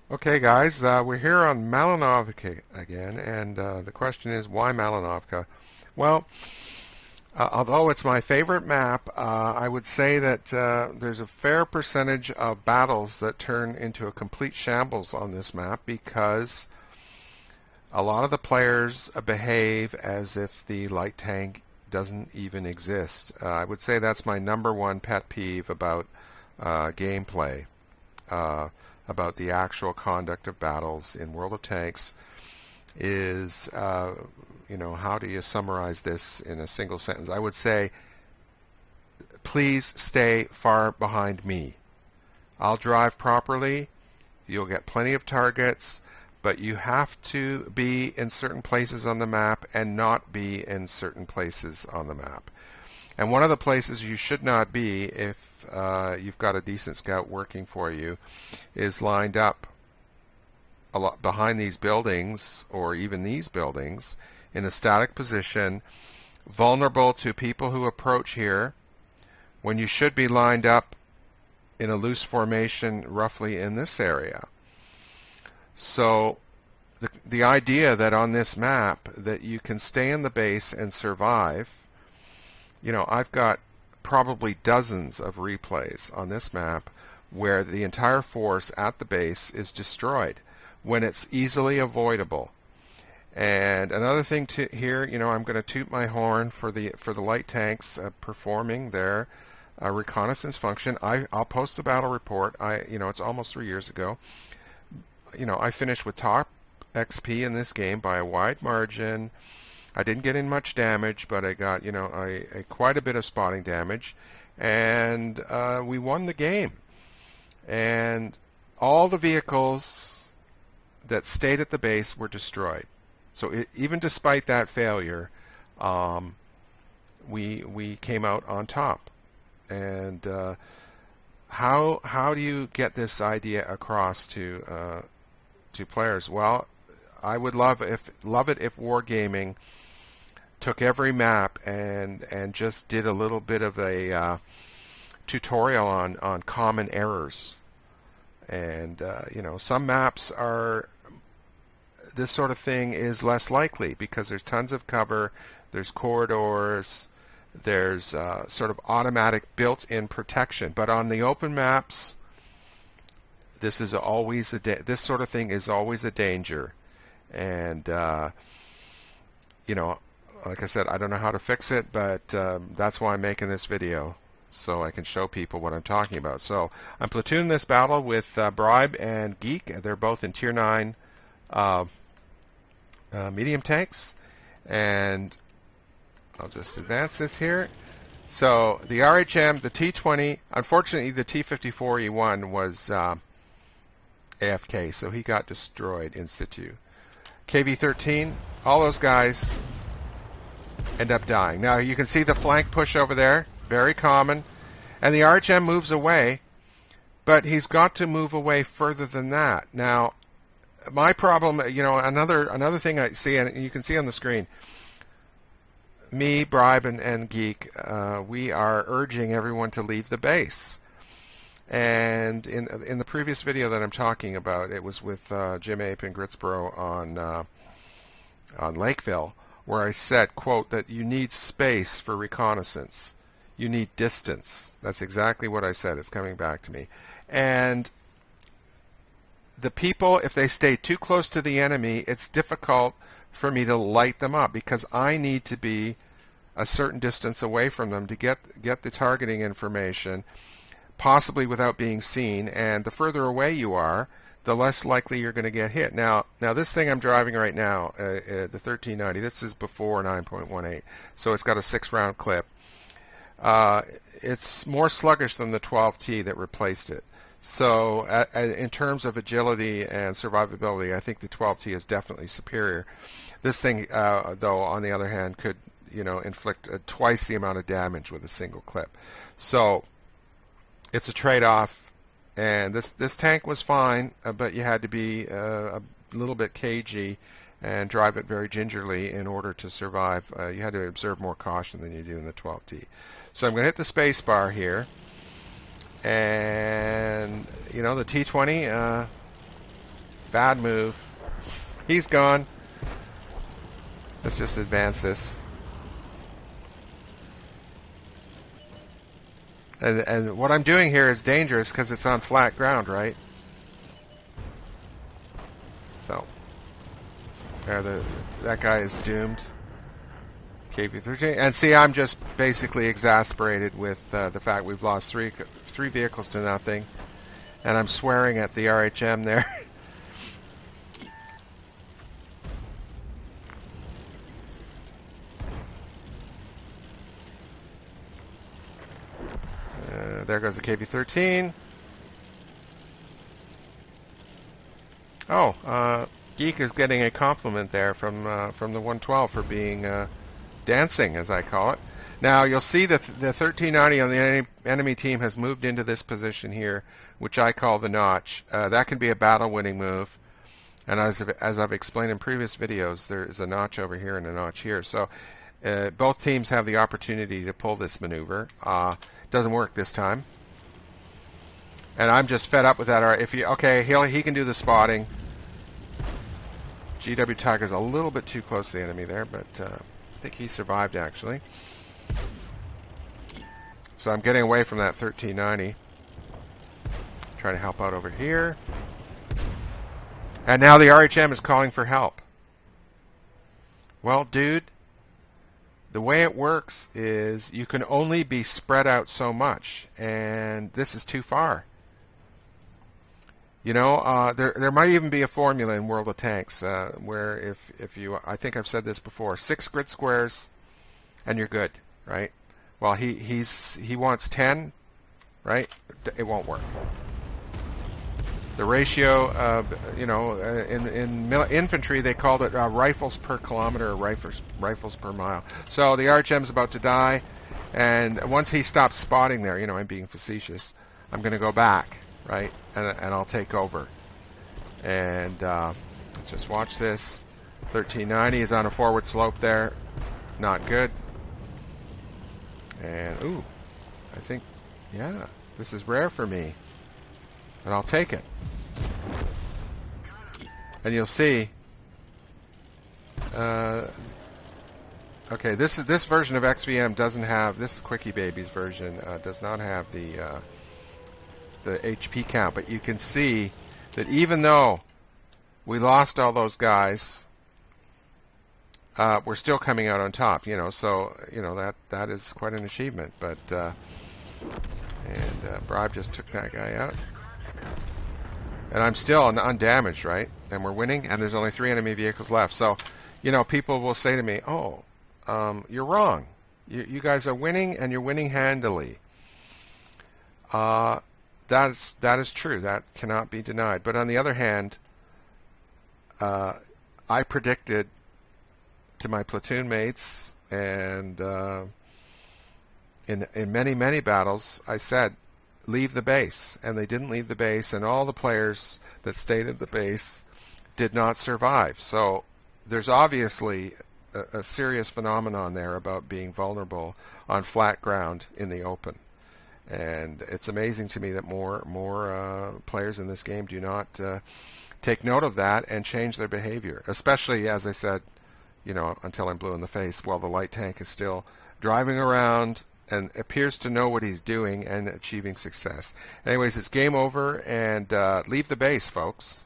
Okay, guys, we're here on Malinovka again, and the question is, why Malinovka? Well, although it's my favorite map, I would say that there's a fair percentage of battles that turn into a complete shambles on this map because a lot of the players behave as if the light tank doesn't even exist. I would say that's my number one pet peeve about gameplay. Uh, about the actual conduct of battles in World of Tanks is, how do you summarize this in a single sentence? I would say, please stay far behind me. I'll drive properly. You'll get plenty of targets, but you have to be in certain places on the map and not be in certain places on the map. And one of the places you should not be if you've got a decent scout working for you is lined up a lot behind these buildings or even these buildings in a static position, vulnerable to people who approach here when you should be lined up in a loose formation roughly in this area. So the idea that on this map that you can stay in the base and survive, I've got probably dozens of replays on this map where the entire force at the base is destroyed when it's easily avoidable. And another thing to here, I'm going to toot my horn for the light tanks performing their reconnaissance function. I'll post the battle report. It's almost 3 years ago. I finished with top XP in this game by a wide margin. I didn't get in much damage, but I got, quite a bit of spotting damage, and we won the game. And all the vehicles that stayed at the base were destroyed. So even despite that failure, we came out on top. And how do you get this idea across to players? Well, I would love it if Wargaming took every map and just did a little bit of a tutorial on common errors. And some maps are, this sort of thing is less likely because there's tons of cover, there's corridors, there's sort of automatic built-in protection. But on the open maps, this is always this sort of thing is always a danger. And like I said, I don't know how to fix it, but that's why I'm making this video, so I can show people what I'm talking about. So I'm platooning this battle with Bribe and Geek. They're both in Tier 9 medium tanks. And I'll just advance this here. So the RHM, the T-20, unfortunately the T-54E1 was AFK, so he got destroyed in situ. KV-13, all those guys end up dying. Now you can see the flank push over there, very common, and the RHM moves away, but he's got to move away further than that. Now, my problem, another thing I see, and you can see on the screen, me, Bribe, and Geek, we are urging everyone to leave the base. And in the previous video that I'm talking about, it was with Jim Ape and Gritsboro on Lakeville, where I said, quote, that you need space for reconnaissance. You need distance. That's exactly what I said. It's coming back to me. And the people, if they stay too close to the enemy, it's difficult for me to light them up because I need to be a certain distance away from them to get the targeting information, possibly without being seen. And the further away you are, the less likely you're going to get hit. Now this thing I'm driving right now, the 1390, this is before 9.18, so it's got a 6-round clip. It's more sluggish than the 12T that replaced it. So in terms of agility and survivability, I think the 12T is definitely superior. This thing, though, on the other hand, could inflict twice the amount of damage with a single clip. So it's a trade-off. And this tank was fine, but you had to be a little bit cagey and drive it very gingerly in order to survive. You had to observe more caution than you do in the 12T. So I'm going to hit the space bar here. And, the T-20, Bad move. He's gone. Let's just advance this. And what I'm doing here is dangerous because it's on flat ground, right? So, yeah, that guy is doomed. KV-13. And see, I'm just basically exasperated with the fact we've lost three vehicles to nothing. And I'm swearing at the RHM there. There goes the KV-13. Oh, Geek is getting a compliment there from the 112 for being dancing, as I call it. Now you'll see that the 1390 on the enemy team has moved into this position here, which I call the notch. That can be a battle-winning move, and as I've explained in previous videos, there is a notch over here and a notch here. So both teams have the opportunity to pull this maneuver. Doesn't work this time, and I'm just fed up with that. If he can do the spotting. GW Tiger's a little bit too close to the enemy there, but I think he survived actually. So I'm getting away from that 1390. Trying to help out over here. And now the RHM is calling for help. Well, dude, the way it works is you can only be spread out so much, and this is too far. You know, there might even be a formula in World of Tanks where if you, I think I've said this before, 6 grid squares and you're good, right? Well, he wants 10, right? It won't work. The ratio, in infantry they called it rifles per kilometer or rifles per mile. So the RHM's about to die, and once he stops spotting there, I'm being facetious, I'm going to go back, right? And I'll take over. And let's just watch this. 1390 is on a forward slope there. Not good. And, ooh, I think, yeah, this is rare for me. And I'll take it. And you'll see, okay, this version of XVM doesn't have, this is Quickie Baby's version, does not have the HP count, but you can see that even though we lost all those guys, we're still coming out on top, so, that is quite an achievement, but, Bribe just took that guy out. And I'm still undamaged, right? And we're winning, and there's only 3 enemy vehicles left. So, people will say to me, oh, you're wrong. You guys are winning, and you're winning handily. That is true. That cannot be denied. But on the other hand, I predicted to my platoon mates, and in many, many battles, I said, leave the base, and they didn't leave the base, and all the players that stayed at the base did not survive. So there's obviously a serious phenomenon there about being vulnerable on flat ground in the open, and it's amazing to me that more players in this game do not take note of that and change their behavior, especially, as I said, until I'm blue in the face, while the light tank is still driving around and appears to know what he's doing and achieving success. Anyways, it's game over, and leave the base, folks.